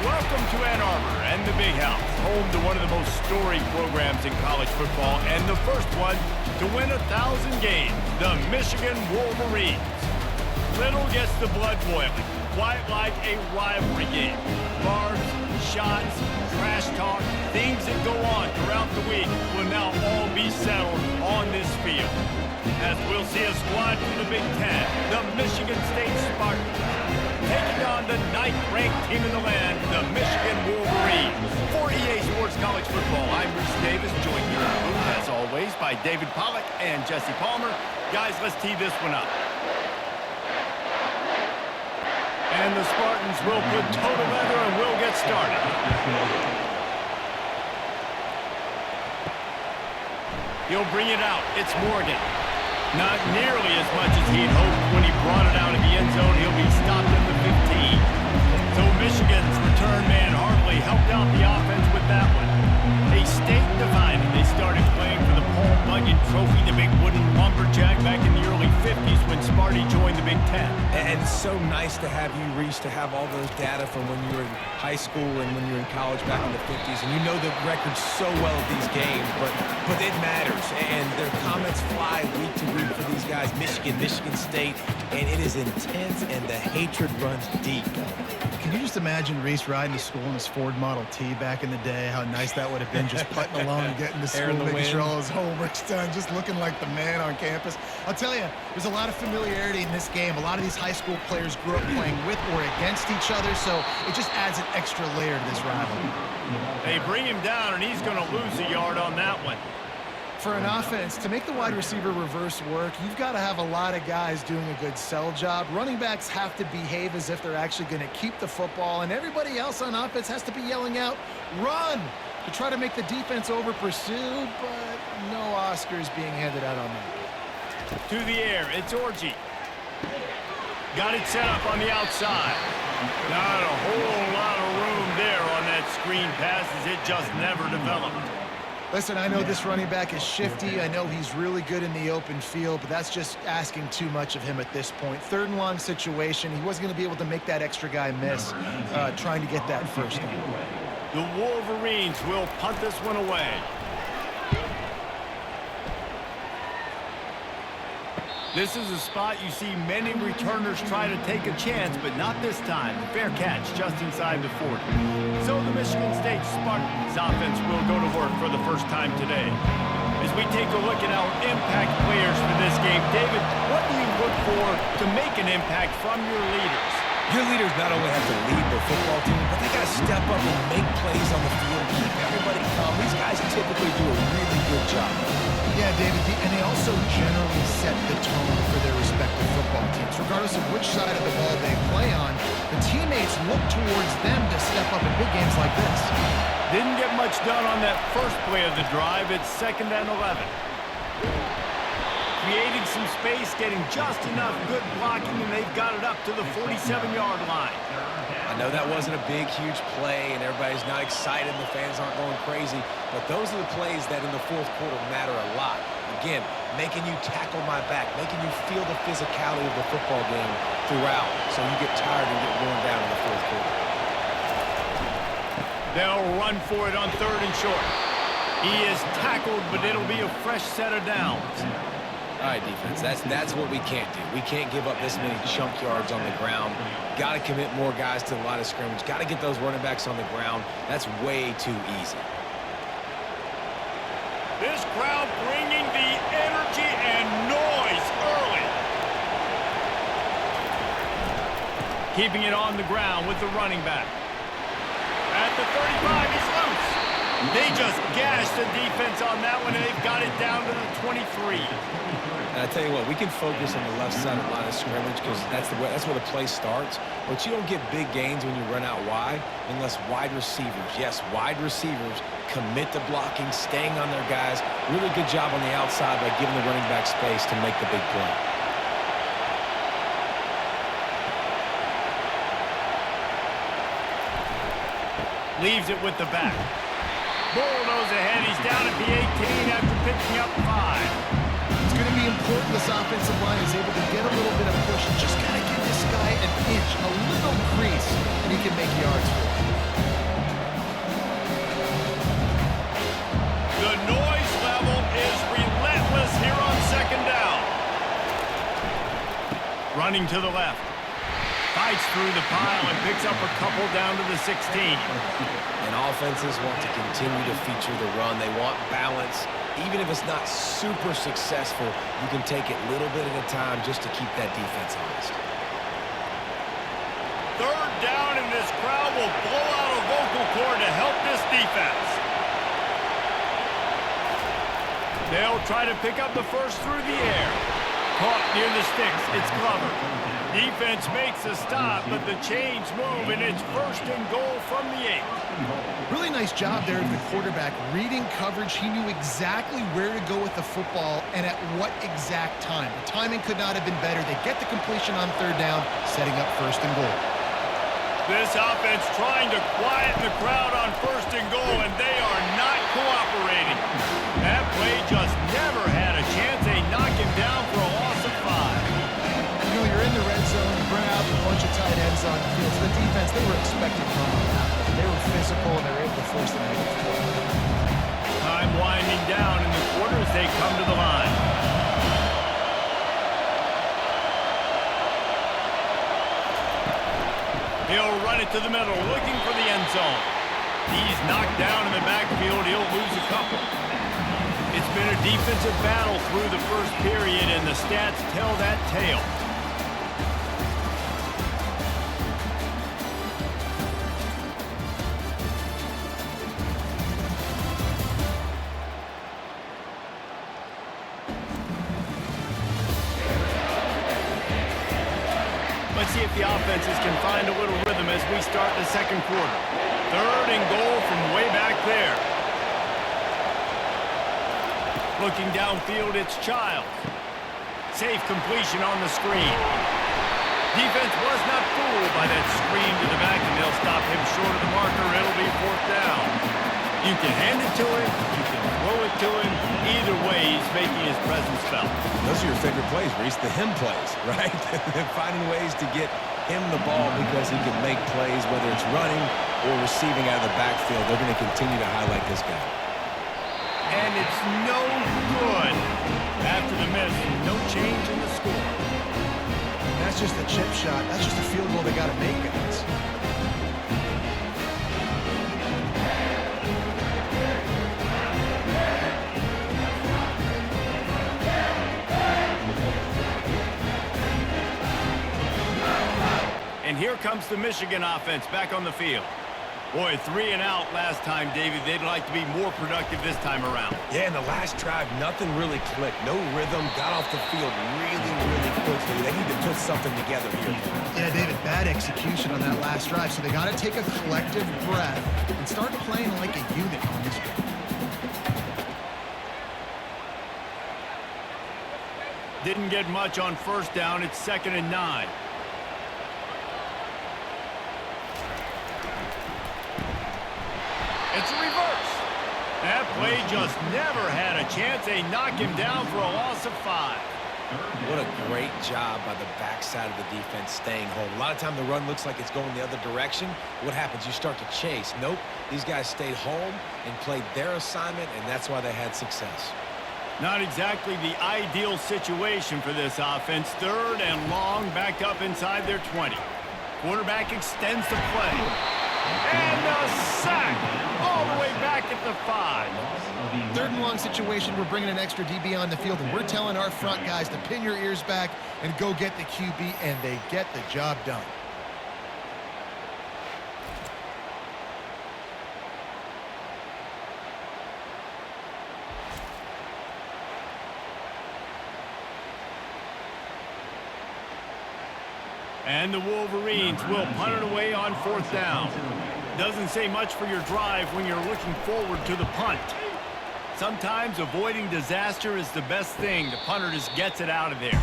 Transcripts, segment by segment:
Welcome to Ann Arbor and the Big House, home to one of the most storied programs in college football, and the first one to win 1,000 games, the Michigan Wolverines. Little gets the blood boiling, quite like a rivalry game. Barbs, shots, trash talk, things that go on throughout the week will now all be settled on this field. As we'll see a squad from the Big Ten, the Michigan State Spartans, taking on the 9th-ranked team in the land, the Michigan Wolverines. For EA Sports College Football, I'm Reese Davis, joined here in the booth, as always, by David Pollack and Jesse Palmer. Guys, let's tee this one up. And the Spartans will put toe together and will get started. He'll bring it out. It's Morgan. Not nearly as much as he'd hoped when he brought it out of the end zone. He'll be stopped at the 15. So Michigan's return man Hartley helped out the offense with that one. A state divided. They started playing for the Paul Bunyan Trophy, the big wooden lumberjack, back in the early 50s when Sparty joined the Big Ten. And it's so nice to have you, Reese, to have all those data from when you were in high school and when you were in college back in the 50s. And you know the records so well at these games, but it matters. And their comments fly week to week for these guys, Michigan, Michigan State, and it is intense and the hatred runs deep. Can you just imagine Reese riding to school in his Ford Model T back in the day? How nice that would have been, just putting along and getting to school, making sure all his homework's done, just looking like the man on campus. I'll tell you, there's a lot of familiarity in this game. A lot of these high school players grew up playing with or against each other, so it just adds an extra layer to this rivalry. They bring him down, and he's going to lose a yard on that one. For an offense, to make the wide receiver reverse work, you've got to have a lot of guys doing a good sell job. Running backs have to behave as if they're actually going to keep the football, and everybody else on offense has to be yelling out, "Run!" to try to make the defense over-pursue, but no Oscars being handed out on that. To the air, it's Orji. Got it set up on the outside. Not a whole lot of room there on that screen pass as it just never developed. Listen, I know this running back is shifty. I know he's really good in the open field, but that's just asking too much of him at this point. 3rd and long situation. He wasn't going to be able to make that extra guy miss trying to get that first down. The Wolverines will punt this one away. This is a spot you see many returners try to take a chance, but not this time. The fair catch just inside the 40. So the Michigan State Spartans offense will go to work for the first time today. As we take a look at our impact players for this game, David, what do you look for to make an impact from your leaders? Your leaders not only have to lead their football team, but they got to step up and make plays on the field, keep everybody calm. These guys typically do a really good job. Yeah, David, and they also generally set the tone for their respective football teams. Regardless of which side of the ball they play on, the teammates look towards them to step up in big games like this. Didn't get much done on that first play of the drive. It's 2nd and 11. Creating some space, getting just enough good blocking, and they've got it up to the 47-yard line. I know that wasn't a big, huge play, and everybody's not excited, and the fans aren't going crazy, but those are the plays that in the 4th quarter matter a lot. Again, making you tackle my back, making you feel the physicality of the football game throughout, so you get tired and get worn down in the 4th quarter. They'll run for it on 3rd and short. He is tackled, but it'll be a fresh set of downs. All right, defense, that's what we can't do. We can't give up this many chunk yards on the ground. Got to commit more guys to the line of scrimmage. Got to get those running backs on the ground. That's way too easy. This crowd bringing the energy and noise early. Keeping it on the ground with the running back. At the 35, he's loose. They just gashed the defense on that one, and they've got it down to the 23. And I tell you what, we can focus on the left side of the line of scrimmage because that's where the play starts. But you don't get big gains when you run out wide unless wide receivers, yes, wide receivers, commit to blocking, staying on their guys. Really good job on the outside by giving the running back space to make the big play. Leaves it with the back. Bulldoze ahead. He's down at the 18 after picking up 5. It's going to be important this offensive line is able to get a little bit of push and just kind of give this guy an inch, a little crease, and he can make yards for it. running to the left. Fights through the pile and picks up a couple down to the 16. And offenses want to continue to feature the run. They want balance. Even if it's not super successful, you can take it little bit at a time just to keep that defense honest. Third down, and this crowd will blow out a vocal cord to help this defense. They'll try to pick up the first through the air. Caught near the sticks. It's Glover. Defense makes a stop, but the chains move, and it's first and goal from the 8. Really nice job there of the quarterback. Reading coverage, he knew exactly where to go with the football and at what exact time. The timing could not have been better. They get the completion on third down, setting up first and goal. This offense trying to quieten the crowd on first and goal, and they are not cooperating. That play just never had a chance. They knock him down for a loss of 5. You know, you're in the red zone, you bring out a bunch of tight ends on the field. So the defense, they were expecting from them. They were physical, and they were able to force the negative play. Time winding down in the quarter as they come to the line. He'll run it to the middle, looking for the end zone. He's knocked down in the backfield. He'll lose a couple. It's been a defensive battle through the first period, and the stats tell that tale. Let's see if the offenses can find a little rhythm as we start the second quarter. Third and goal from way back there. Looking downfield, it's Childs. Safe completion on the screen. Defense was not fooled by that screen to the back, and they'll stop him short of the marker. It'll be fourth down. You can hand it to him, you can throw it to him. Either way, he's making his presence felt. Those are your favorite plays, Reese, the him plays, right? Finding ways to get him the ball because he can make plays, whether it's running or receiving out of the backfield. They're going to continue to highlight this guy. And it's no good. After the miss, no change in the score. That's just a chip shot. That's just a field goal they got to make, guys. And here comes the Michigan offense back on the field. Boy, 3 and out last time, David. They'd like to be more productive this time around. Yeah, in the last drive, nothing really clicked. No rhythm, got off the field really, really quickly. They need to put something together here. Yeah, David, bad execution on that last drive. So they got to take a collective breath and start playing like a unit on this one. Didn't get much on first down. It's 2nd and 9. It's a reverse. That play just never had a chance. They knock him down for a loss of 5. What a great job by the backside of the defense staying home. A lot of time the run looks like it's going the other direction. What happens? You start to chase. Nope. These guys stayed home and played their assignment, and that's why they had success. Not exactly the ideal situation for this offense. 3rd and long, back up inside their 20. Quarterback extends the play. And a sack all the way back at the 5. 3rd and long situation, we're bringing an extra DB on the field, and we're telling our front guys to pin your ears back and go get the QB, and they get the job done. And the Wolverines will punt it away on 4th down. Doesn't say much for your drive when you're looking forward to the punt. Sometimes avoiding disaster is the best thing. The punter just gets it out of there.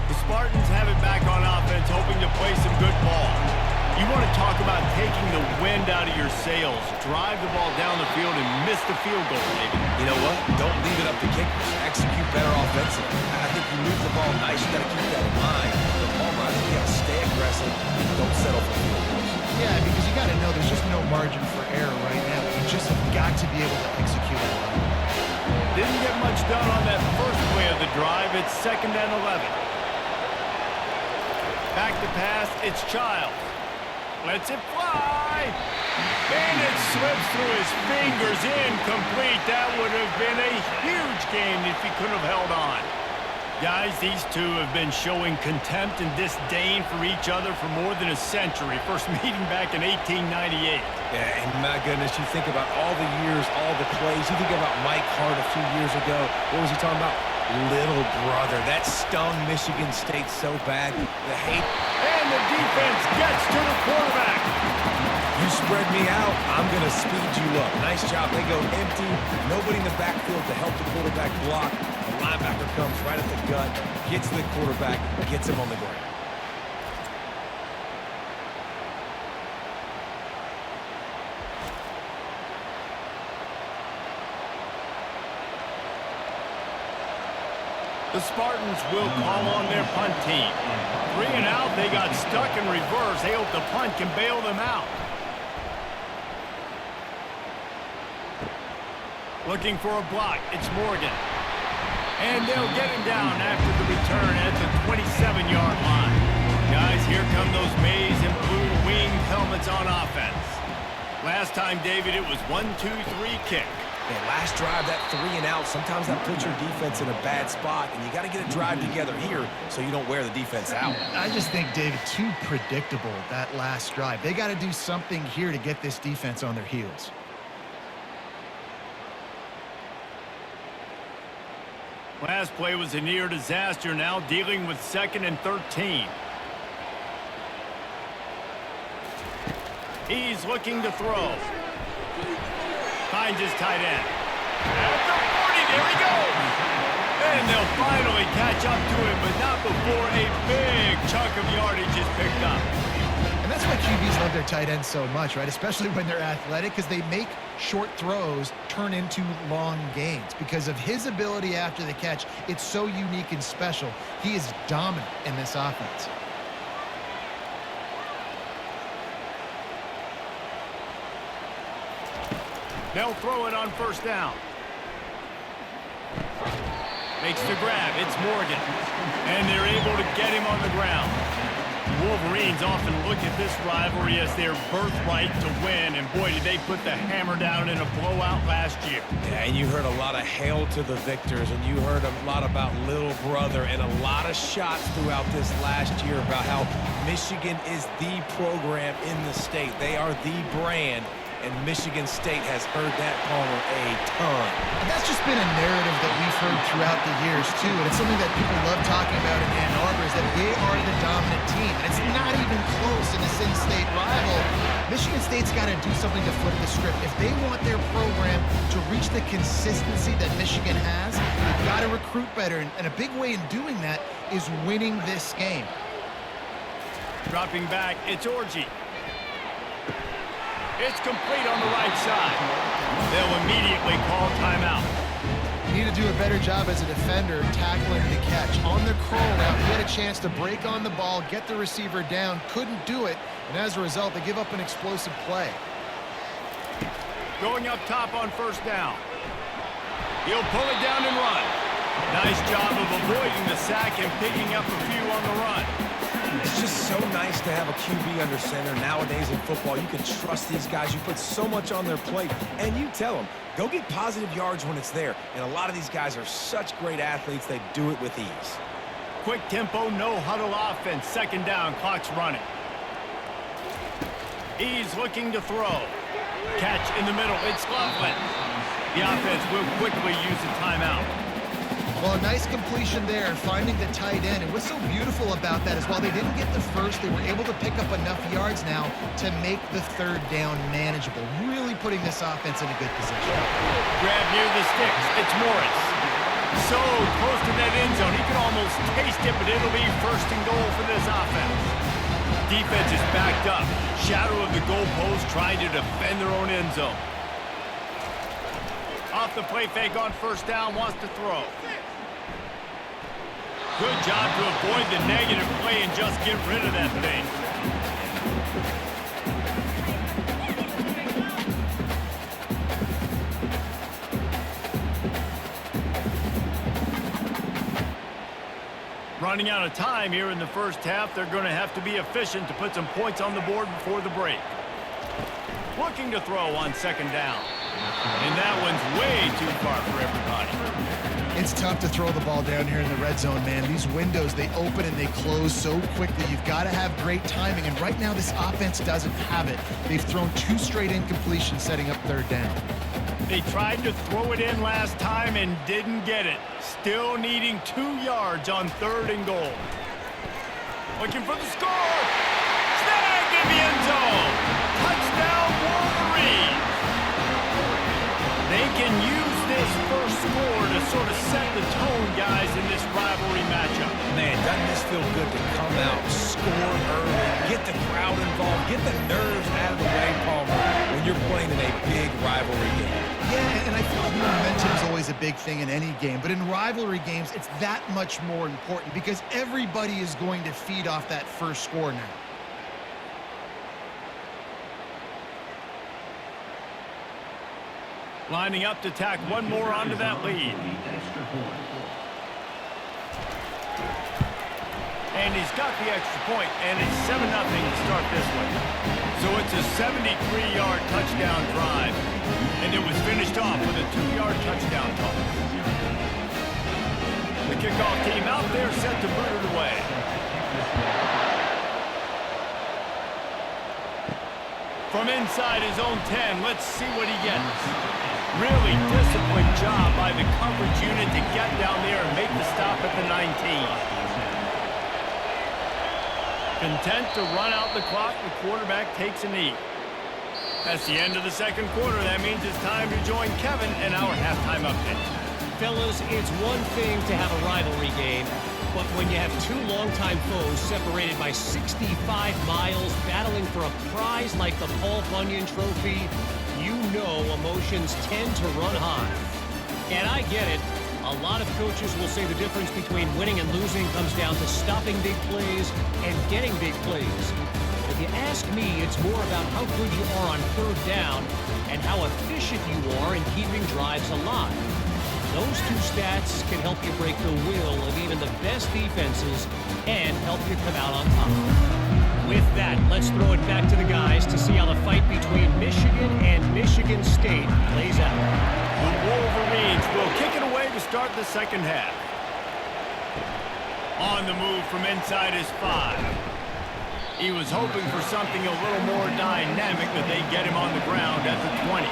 The Spartans have it back on offense, hoping to play some good ball. You want to talk about taking the wind out of your sails. Drive the ball down the field and miss the field goal, David. You know what? Don't leave it up to kickers. Execute better offensively. I think you move the ball nice. You got to keep that in mind. The ball runs, you got to stay aggressive. Don't settle for field goals. Yeah, because you got to know there's just no margin for error right now. You just have got to be able to execute it. Didn't get much done on that first play of the drive. It's 2nd and 11. Back to pass, it's Childs. Lets it fly. And it slips through his fingers, incomplete. That would have been a huge game if he could have held on. Guys, these two have been showing contempt and disdain for each other for more than a century. First meeting back in 1898. Yeah, and my goodness, you think about all the years, all the plays. You think about Mike Hart a few years ago. What was he talking about? Little brother. That stung Michigan State so bad. The hate. And the defense gets to the quarterback. You spread me out, I'm going to speed you up. Nice job. They go empty. Nobody in the backfield to help the quarterback block. The linebacker comes right at the gut, gets the quarterback, gets him on the ground. The Spartans will call on their punt team. 3 and out, they got stuck in reverse. They hope the punt can bail them out. Looking for a block, it's Morgan. And they'll get him down after the return at the 27-yard line. Guys, here come those maize and blue winged helmets on offense. Last time, David, it was 1-2-3 kick. Yeah, last drive, that 3 and out, sometimes that puts your defense in a bad spot, and you got to get a drive together here so you don't wear the defense out. I just think, David, too predictable, that last drive. They got to do something here to get this defense on their heels. Last play was a near disaster, now dealing with 2nd and 13. He's looking to throw. Finds his tight end. At the 40, there he goes. And they'll finally catch up to him, but not before a big chunk of yardage is picked up. And that's why QBs love their tight ends so much, right? Especially when they're athletic, because they make short throws turn into long gains. Because of his ability after the catch, it's so unique and special. He is dominant in this offense. They'll throw it on first down. Makes the grab. It's Morgan. And they're able to get him on the ground. Wolverines often look at this rivalry as their birthright to win. And boy, did they put the hammer down in a blowout last year. Yeah, and you heard a lot of hail to the victors, and you heard a lot about little brother and a lot of shots throughout this last year about how Michigan is the program in the state. They are the brand. And Michigan State has heard that, Palmer, a ton. And that's just been a narrative that we've heard throughout the years, too. And it's something that people love talking about in Ann Arbor is that they are the dominant team. And it's not even close in this in-state rival. Michigan State's got to do something to flip the script. If they want their program to reach the consistency that Michigan has, they've got to recruit better. And a big way in doing that is winning this game. Dropping back, it's Orji. It's complete on the right side. They'll immediately call timeout. You need to do a better job as a defender tackling the catch. On the curl route, he had a chance to break on the ball, get the receiver down, couldn't do it, and as a result, they give up an explosive play. Going up top on first down. He'll pull it down and run. Nice job of avoiding the sack and picking up a few on the run. It's just so nice to have a QB under center. Nowadays in football, you can trust these guys. You put so much on their plate, and you tell them, go get positive yards when it's there. And a lot of these guys are such great athletes, they do it with ease. Quick tempo, no huddle offense. 2nd down, clock's running. He's looking to throw. Catch in the middle, it's Loveland. The offense will quickly use a timeout. Well, a nice completion there, finding the tight end. And what's so beautiful about that is while they didn't get the first, they were able to pick up enough yards now to make the 3rd down manageable. Really putting this offense in a good position. Grab near the sticks. It's Morris. So close to that end zone. He can almost taste it, but it'll be 1st and goal for this offense. Defense is backed up. Shadow of the goalpost trying to defend their own end zone. Off the play fake on first down, wants to throw. Good job to avoid the negative play and just get rid of that thing. Running out of time here in the first half, they're going to have to be efficient to put some points on the board before the break. Looking to throw on second down. And that one's way too far for everybody. It's tough to throw the ball down here in the red zone, man. These windows, they open and they close so quickly. You've got to have great timing, and right now this offense doesn't have it. They've thrown 2 straight incompletions setting up third down. They tried to throw it in last time and didn't get it. Still needing 2 yards on 3rd and goal. Looking for the score. Snagged in the end zone. Touchdown, Wolverines. They can use this first score to sort of set the tone, guys, in this rivalry matchup. Man, doesn't this feel good to come out, score early, get the crowd involved, get the nerves out of the way, Palmer, when you're playing in a big rivalry game. Yeah, and I feel like momentum is always a big thing in any game, but in rivalry games, it's that much more important because everybody is going to feed off that first score now. Lining up to tack one more onto that lead. And he's got the extra point, and it's 7-0 to start this one. So it's a 73-yard touchdown drive, and it was finished off with a 2-yard touchdown toss. The kickoff team out there set to boot it away. From inside his own 10, let's see what he gets. Really disciplined job by the coverage unit to get down there and make the stop at the 19. Content to run out the clock, the quarterback takes a knee. That's the end of the second quarter. That means it's time to join Kevin in our halftime update. Fellas, it's one thing to have a rivalry game, but when you have 2 longtime foes separated by 65 miles battling for a prize like the Paul Bunyan Trophy, you know emotions tend to run high. And I get it. A lot of coaches will say the difference between winning and losing comes down to stopping big plays and getting big plays. If you ask me, it's more about how good you are on 3rd down and how efficient you are in keeping drives alive. Those 2 stats can help you break the will of even the best defenses and help you come out on top. With that, let's throw it back to the guys to see how the fight between Michigan and Michigan State plays out. The Wolverines will kick it away to start the second half. On the move from inside his 5. He was hoping for something a little more dynamic, but they get him on the ground at the 20.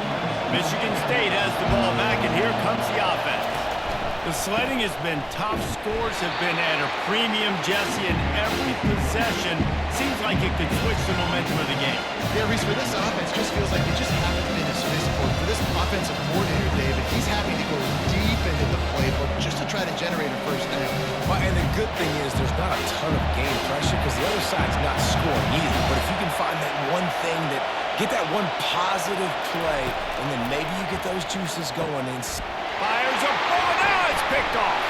Michigan State has the ball back, and here comes the offense. The sledding has been tough. Scores have been at a premium, Jesse, and every possession seems like it could switch the momentum of the game. Yeah, Reese, for this offense, just feels like it just haven't been as physical. For this offensive coordinator, David, he's happy to go deep into the playbook just to try to generate a first down. Well, and the good thing is there's not a ton of game pressure because the other side's not scoring either. But if you can find that one thing get that one positive play, and then maybe you get those juices going and fires a bullet. Now it's picked off.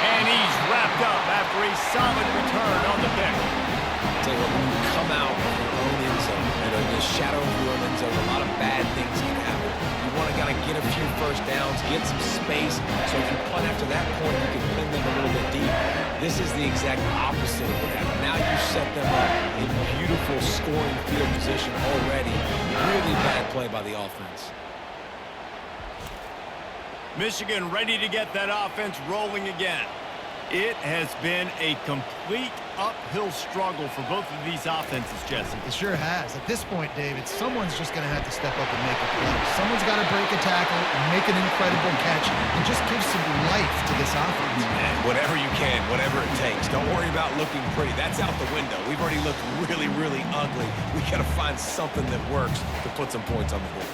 And he's wrapped up after a solid return on the pick. Tell you what, when you come out of your own end zone, in the shadow of your own end zone, a lot of bad things can happen. You want to kind of get a few first downs, get some space, so if you punt after that point, you can pin them a little bit deep. This is the exact opposite of what happened. Now you set them up in beautiful scoring field position already. Really bad play by the offense. Michigan ready to get that offense rolling again. It has been a complete uphill struggle for both of these offenses, Jesse. It sure has. At this point, David, someone's just going to have to step up and make a play. Someone's got to break a tackle, make an incredible catch, and just give some life to this offense. And whatever you can, whatever it takes. Don't worry about looking pretty. That's out the window. We've already looked really, really ugly. We got to find something that works to put some points on the board.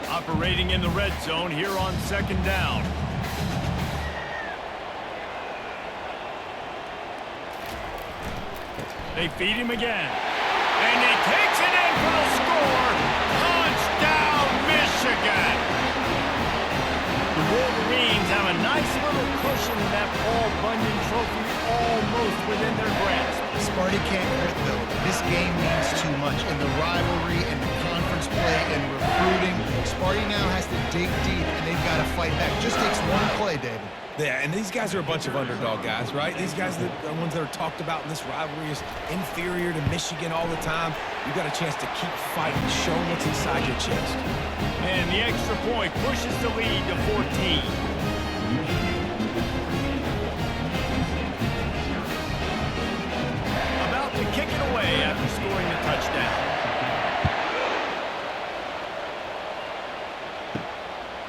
Operating in the red zone here on second down. They feed him again. And he takes it in for the score. Touchdown, Michigan! The Wolverines have a nice little cushion in that Paul Bunyan Trophy almost within their grasp. Sparty can't quit, though. This game means too much. In the rivalry and the conference play and recruiting, Sparty now has to dig deep, and they've got to fight back. Just takes one play, David. Yeah, and these guys are a bunch of underdog guys, right? These guys are the ones that are talked about in this rivalry as inferior to Michigan all the time. You got a chance to keep fighting, show what's inside your chest. And the extra point pushes the lead to 14. About to kick it away after scoring the touchdown.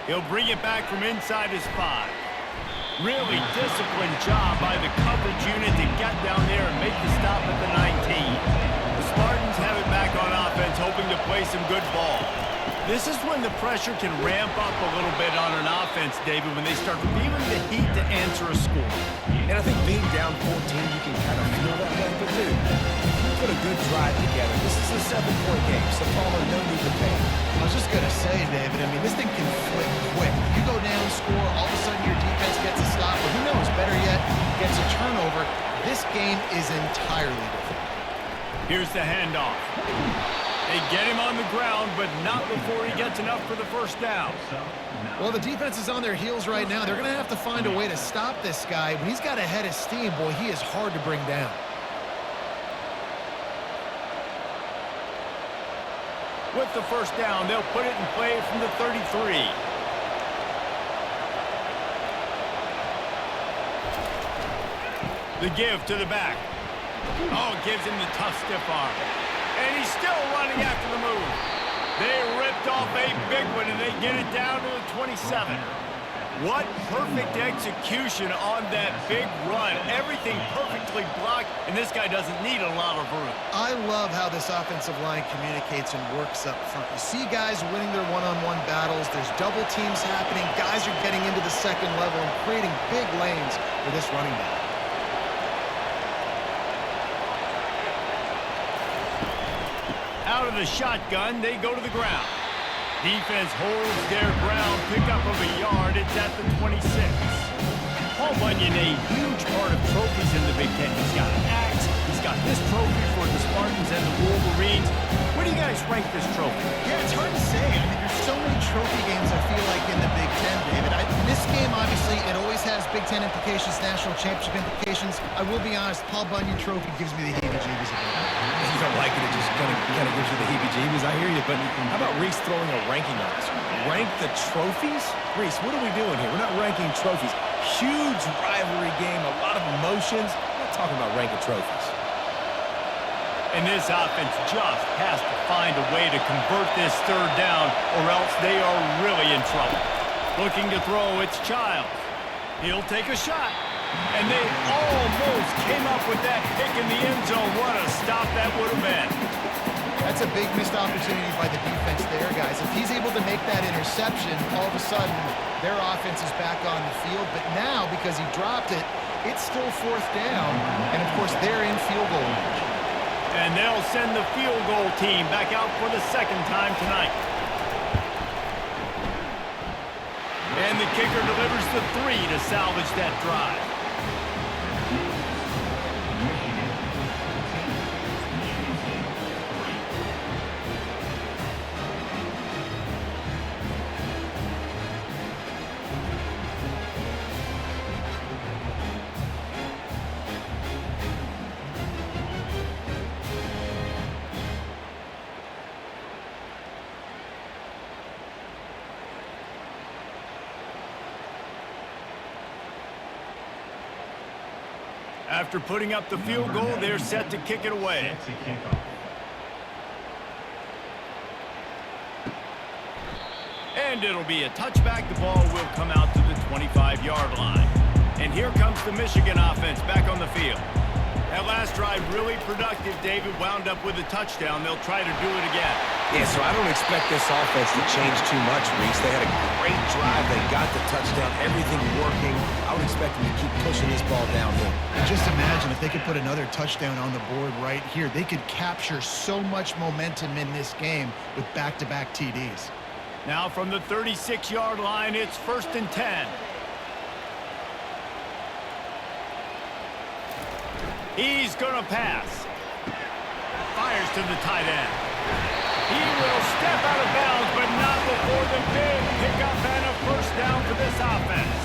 He'll bring it back from inside his 5. Really disciplined job by the coverage unit to get down there and make the stop at the 19. The Spartans have it back on offense, hoping to play some good ball. This is when the pressure can ramp up a little bit on an offense, David, when they start feeling the heat to answer a score. And I think being down 14, you can kind of feel that way. But, dude, if you put a good drive together, this is a 7-point game, so Palmer, no need to panic. I was just going to say, David, I mean, this thing can flip quick. You go down, score, all of a sudden your defense gets a stop, or who knows, better yet, gets a turnover. This game is entirely different. Here's the handoff. They get him on the ground, but not before he gets enough for the first down. Well, the defense is on their heels right now. They're going to have to find a way to stop this guy. When he's got a head of steam, boy, he is hard to bring down. With the first down, they'll put it in play from the 33. The give to the back. Oh, gives him the tough stiff arm. And he's still running after the move. They ripped off a big one, and they get it down to the 27. What perfect execution on that big run. Everything perfectly blocked, and this guy doesn't need a lot of room. I love how this offensive line communicates and works up front. You see guys winning their one-on-one battles. There's double teams happening. Guys are getting into the second level and creating big lanes for this running back. Out of the shotgun, they go to the ground. Defense holds their ground, pickup of a yard. It's at the 26. Paul Bunyan, a huge part of trophies in the Big Ten. He's got an axe. He's got this trophy for the Spartans and the Wolverines. Where do you guys rank this trophy? Yeah, it's hard to say. I mean, there's so many trophy games, I feel like, in the Big Ten, David. This game, obviously, it always has Big Ten implications, national championship implications. I will be honest, Paul Bunyan trophy gives me the heebie-jeebies again. If you don't like it, it just kind of gives you the heebie-jeebies. I hear you, but how about Reese throwing a ranking on us? Rank the trophies? Reese, what are we doing here? We're not ranking trophies. Huge rivalry game, a lot of emotions. We're not talking about ranking trophies. And this offense just has to find a way to convert this third down, or else they are really in trouble. Looking to throw, it's Childs. He'll take a shot. And they almost came up with that pick in the end zone. What a stop that would have been. That's a big missed opportunity by the defense there, guys. If he's able to make that interception, all of a sudden, their offense is back on the field. But now, because he dropped it, it's still fourth down. And, of course, they're in field goal range. And they'll send the field goal team back out for the second time tonight. And the kicker delivers the 3 to salvage that drive. After putting up the field goal, they're set to kick it away. And it'll be a touchback. The ball will come out to the 25-yard line. And here comes the Michigan offense back on the field. That last drive really productive. David wound up with a touchdown. They'll try to do it again. Yeah, so I don't expect this offense to change too much, Reese. They had a great drive. They got the touchdown. Everything working. I would expect them to keep pushing this ball downhill. Just imagine if they could put another touchdown on the board right here. They could capture so much momentum in this game with back-to-back TDs. Now from the 36-yard line, it's 1st and 10. He's going to pass. Fires to the tight end. He will step out of bounds, but not before the big pickup and a first down for this offense.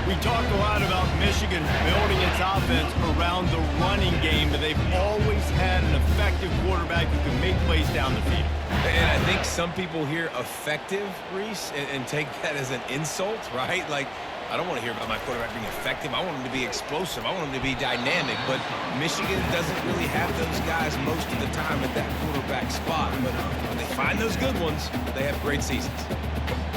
We talk a lot about Michigan building its offense around the running game, but they've always had an effective quarterback who can make plays down the field. And I think some people hear effective, Reese, and take that as an insult, right? Like, I don't want to hear about my quarterback being effective. I want him to be explosive. I want him to be dynamic. But Michigan doesn't really have those guys most of the time at that quarterback spot. But when they find those good ones, they have great seasons.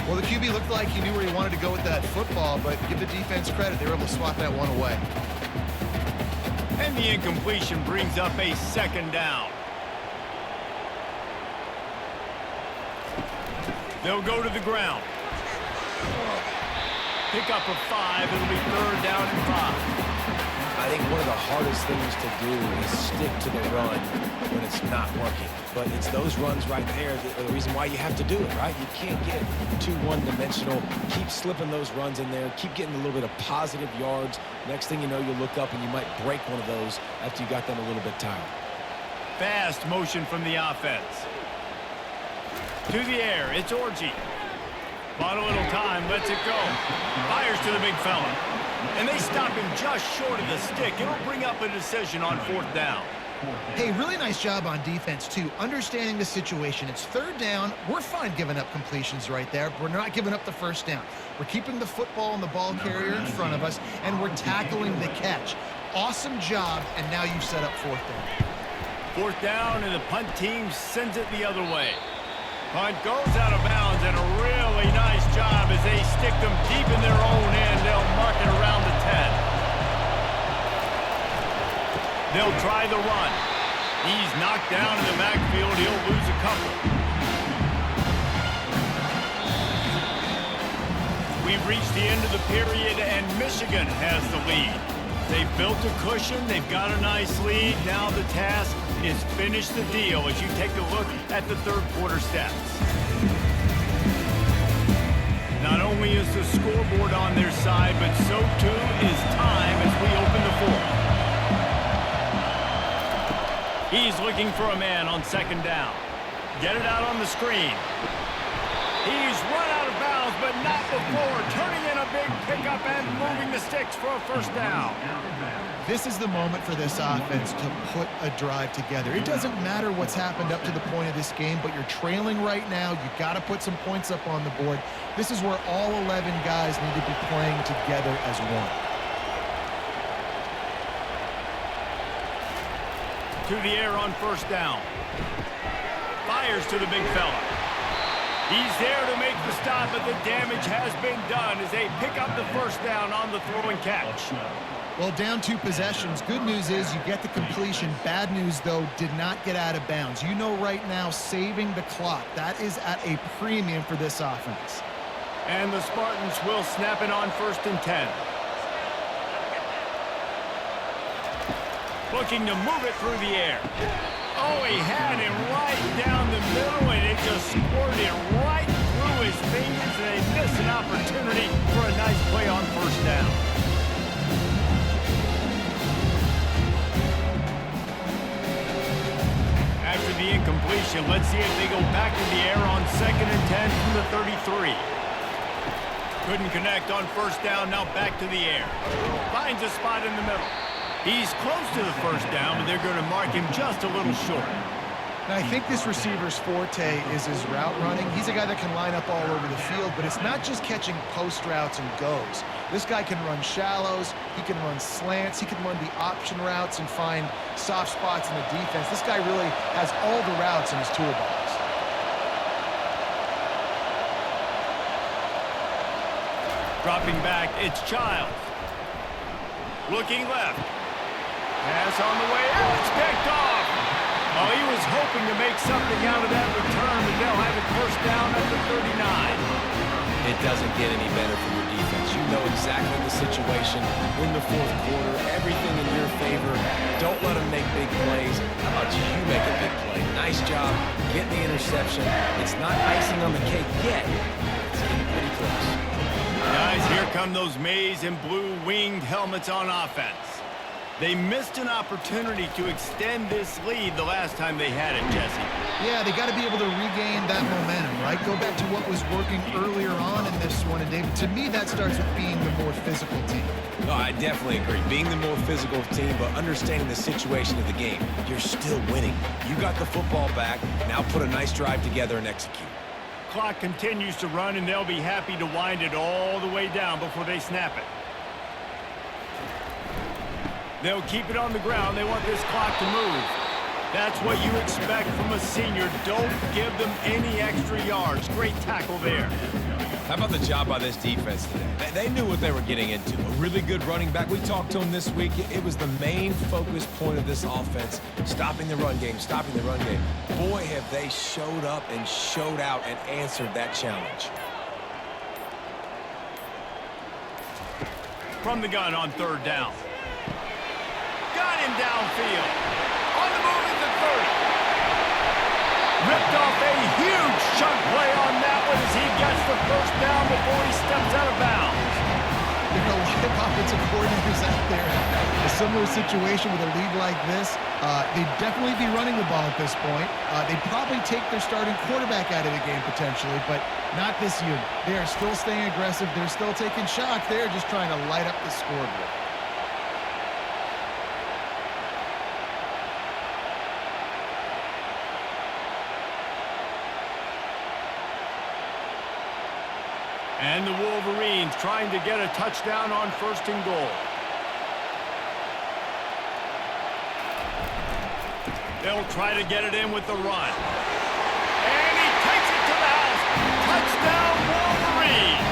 Well, the QB looked like he knew where he wanted to go with that football, but give the defense credit. They were able to swat that one away. And the incompletion brings up a second down. They'll go to the ground. Pick up a 5. It'll be 3rd down and 5. I think one of the hardest things to do is stick to the run when it's not working. But it's those runs right there that are the reason why you have to do it, right? You can't get too one-dimensional. Keep slipping those runs in there. Keep getting a little bit of positive yards. Next thing you know, you look up and you might break one of those after you got them a little bit tired. Fast motion from the offense. To the air, it's Orji. Bought a little time, lets it go. Fires to the big fella. And they stop him just short of the stick. It'll bring up a decision on 4th down. Hey, really nice job on defense, too. Understanding the situation. It's 3rd down. We're fine giving up completions right there. We're not giving up the 1st down. We're keeping the football and the ball carrier in front of us, and we're tackling the catch. Awesome job, and now you've set up 4th down. 4th down, and the punt team sends it the other way. Punt goes out of bounds, and a really nice job as they stick them deep in their own end. They'll mark it around the 10. They'll try the run. He's knocked down in the backfield. He'll lose a couple. We've reached the end of the period, and Michigan has the lead. They've built a cushion. They've got a nice lead. Now the task is finish the deal as you take a look at the 3rd quarter stats. Not only is the scoreboard on their side, but so too is time as we open the 4th. He's looking for a man on 2nd down. Get it out on the screen. He's run out of bounds, but not before turning in a big pickup and moving the sticks for a 1st down. This is the moment for this offense to put a drive together. It doesn't matter what's happened up to the point of this game, but you're trailing right now. You've got to put some points up on the board. This is where all 11 guys need to be playing together as one. To the air on 1st down. Fires to the big fella. He's there to make the stop, but the damage has been done as they pick up the 1st down on the throw and catch. Well, down 2 possessions. Good news is you get the completion. Bad news, though, did not get out of bounds. You know right now, saving the clock. That is at a premium for this offense. And the Spartans will snap it on 1st and 10. Looking to move it through the air. Oh, he had him right down the middle, and it just squirted right through his fingers, and they missed an opportunity for a nice play on 1st down. After the incompletion, let's see if they go back in the air on 2nd and 10 from the 33. Couldn't connect on 1st down, now back to the air. Finds a spot in the middle. He's close to the 1st down, but they're going to mark him just a little short. Now, I think this receiver's forte is his route running. He's a guy that can line up all over the field, but it's not just catching post routes and goes. This guy can run shallows, he can run slants, he can run the option routes and find soft spots in the defense. This guy really has all the routes in his toolbox. Dropping back, it's Childs. Looking left. Pass on the way out. It's picked off. Oh, he was hoping to make something out of that return, but they'll have it 1st down at the 39. It doesn't get any better for your defense. You know exactly the situation in the 4th quarter. Everything in your favor. Don't let them make big plays. How about you make a big play? Nice job getting the interception. It's not icing on the cake yet. It's getting pretty close. Guys, here come those maize and blue winged helmets on offense. They missed an opportunity to extend this lead the last time they had it, Jesse. Yeah, they got to be able to regain that momentum, right? Go back to what was working earlier on in this one. And, David, to me, that starts with being the more physical team. No, I definitely agree. Being the more physical team, but understanding the situation of the game. You're still winning. You got the football back. Now put a nice drive together and execute. Clock continues to run, and they'll be happy to wind it all the way down before they snap it. They'll keep it on the ground. They want this clock to move. That's what you expect from a senior. Don't give them any extra yards. Great tackle there. How about the job by this defense today? They knew what they were getting into. A really good running back. We talked to him this week. It was the main focus point of this offense. Stopping the run game, stopping the run game. Boy, have they showed up and showed out and answered that challenge. From the gun on third down. Got him downfield. On the move at the 30. Ripped off a huge chunk play on that one as he gets the first down before he steps out of bounds. There are a lot of offensive coordinators out there. A similar situation with a lead like this, they'd definitely be running the ball at this point. They'd probably take their starting quarterback out of the game potentially, but not this unit. They are still staying aggressive. They're still taking shots. They're just trying to light up the scoreboard. And the Wolverines trying to get a touchdown on first and goal. They'll try to get it in with the run. And he takes it to the house. Touchdown, Wolverines!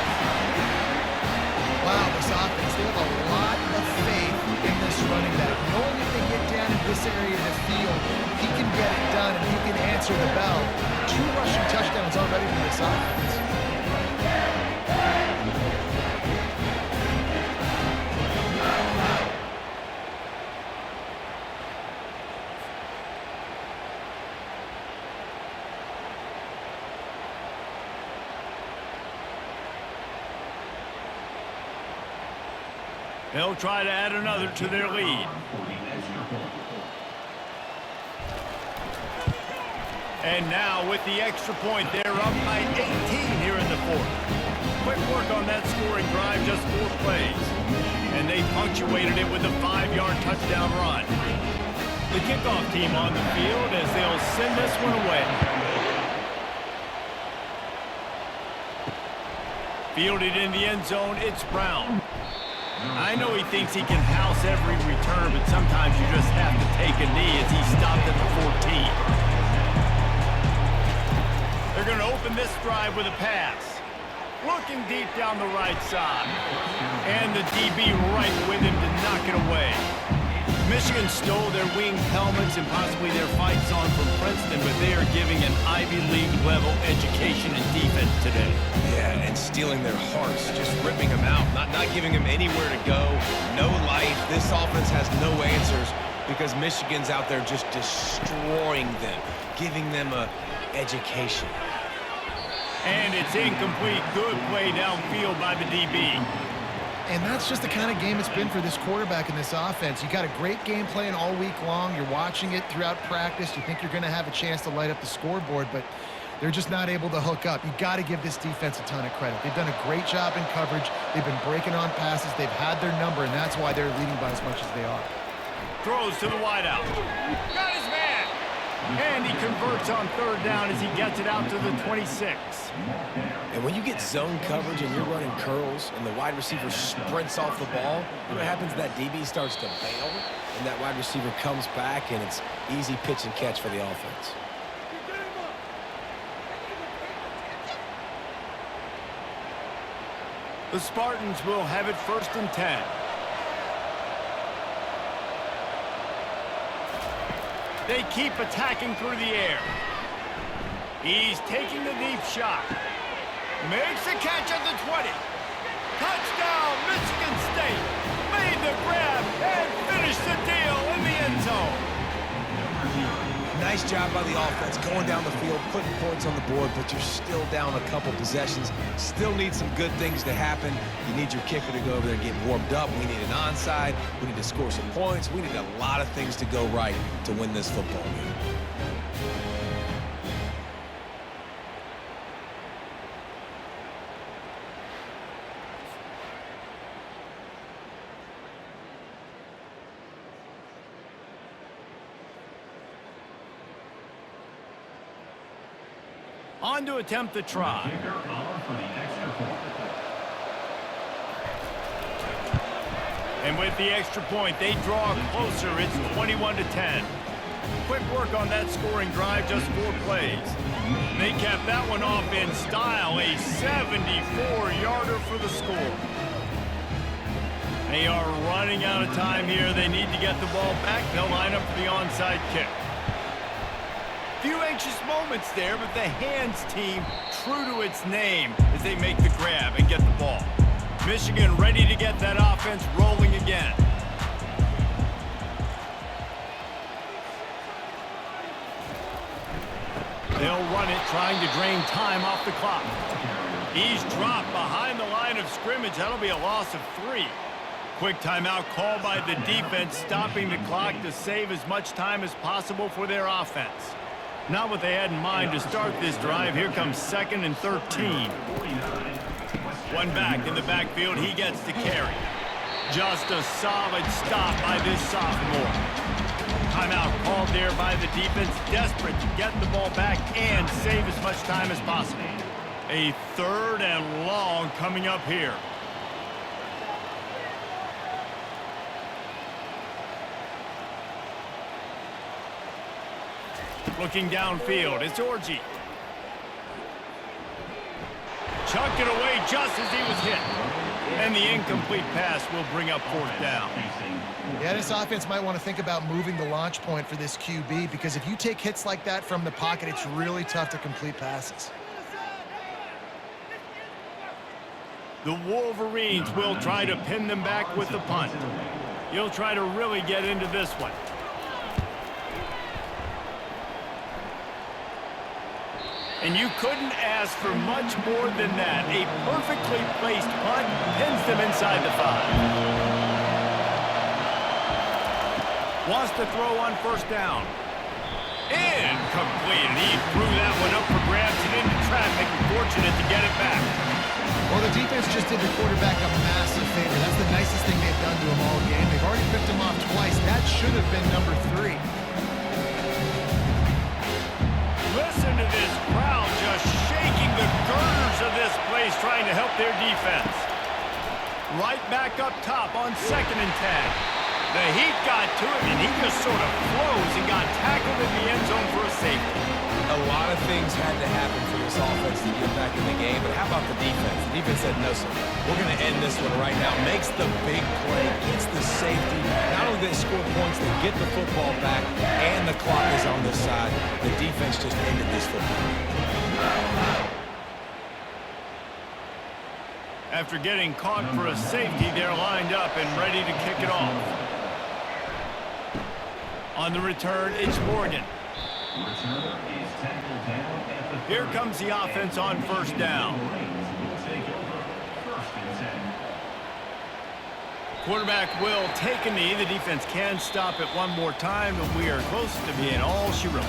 Wow, this offense, they have a lot of faith in this running back. Knowing if they get down in this area of the field, he can get it done and he can answer the bell. 2 rushing touchdowns already for this offense. They'll try to add another to their lead. And now with the extra point, they're up by 18 here in the fourth. Quick work on that scoring drive, just 4 plays. And they punctuated it with a 5-yard touchdown run. The kickoff team on the field as they'll send this one away. Fielded in the end zone, it's Brown. I know he thinks he can house every return, but sometimes you just have to take a knee as he stopped at the 14. They're going to open this drive with a pass. Looking deep down the right side. And the DB right with him to knock it away. Michigan stole their winged helmets and possibly their fight song from Princeton, but they are giving an Ivy League level education and defense today. Yeah, and stealing their hearts, just ripping them out, not giving them anywhere to go, no life. This offense has no answers because Michigan's out there just destroying them, giving them a education. And it's incomplete. Good play downfield by the DB. And that's just the kind of game it's been for this quarterback in this offense. You got a great game plan all week long. You're watching it throughout practice. You think you're going to have a chance to light up the scoreboard, but they're just not able to hook up. You got to give this defense a ton of credit. They've done a great job in coverage. They've been breaking on passes. They've had their number, and that's why they're leading by as much as they are. Throws to the wideout. Got his man. And he converts on third down as he gets it out to the 26. And when you get zone coverage and you're running curls and the wide receiver sprints off the ball, what happens? That DB starts to bail, and that wide receiver comes back, and it's easy pitch and catch for the offense. The Spartans will have it 1st and 10. They keep attacking through the air. He's taking the deep shot. Makes a catch at the 20. Touchdown, Michigan State. Made the grab and finished the deal in the end zone. Nice Nice job by the offense, going down the field, putting points on the board, but you're still down a couple possessions. Still need some good things to happen. You need your kicker to go over there and get warmed up. We need an onside. We need to score some points. We need a lot of things to go right to win this football game. On to attempt the try. And with the extra point, they draw closer. It's 21-10. Quick work on that scoring drive, just 4 plays. They kept that one off in style, a 74-yarder for the score. They are running out of time here. They need to get the ball back. They'll line up for the onside kick. Few anxious moments there, but the hands team true to its name as they make the grab and get the ball. Michigan ready to get that offense rolling again. They'll run it, trying to drain time off the clock. He's dropped behind the line of scrimmage. That'll be a loss of 3. Quick timeout called by the defense, stopping the clock to save as much time as possible for their offense. Not what they had in mind to start this drive. Here comes 2nd and 13. One back in the backfield. He gets to carry. Just a solid stop by this sophomore. Timeout called there by the defense. Desperate to get the ball back and save as much time as possible. A 3rd and long coming up here. Looking downfield, it's Orji. Chucked it away just as he was hit. And the incomplete pass will bring up 4th down. Yeah, this offense might want to think about moving the launch point for this QB, because if you take hits like that from the pocket, it's really tough to complete passes. The Wolverines will try to pin them back with the punt. He'll try to really get into this one. And you couldn't ask for much more than that. A perfectly placed punt pins them inside the 5. Wants to throw on 1st down. Incomplete. He threw that one up for grabs and into traffic. Fortunate to get it back. Well, the defense just did the quarterback a massive favor. That's the nicest thing they've done to him all game. They've already picked him off twice. That should have been number 3. Listen to this crowd just shaking the girders of this place, trying to help their defense. Right back up top on 2nd and 10. The heat got to him, and he just sort of froze and got tackled in the end zone for a safety. A lot of things had to happen for this offense to get back in the game, but how about the defense? The defense said, no, sir, we're going to end this one right now. Makes the big play, gets the safety. Not only do they score points, they get the football back, and the clock is on this side. The defense just ended this football. After getting caught for a safety, they're lined up and ready to kick it off. On the return, it's Morgan. Here comes the offense on 1st down. Quarterback will take a knee. The defense can stop it one more time, and we are close to being all she wrote.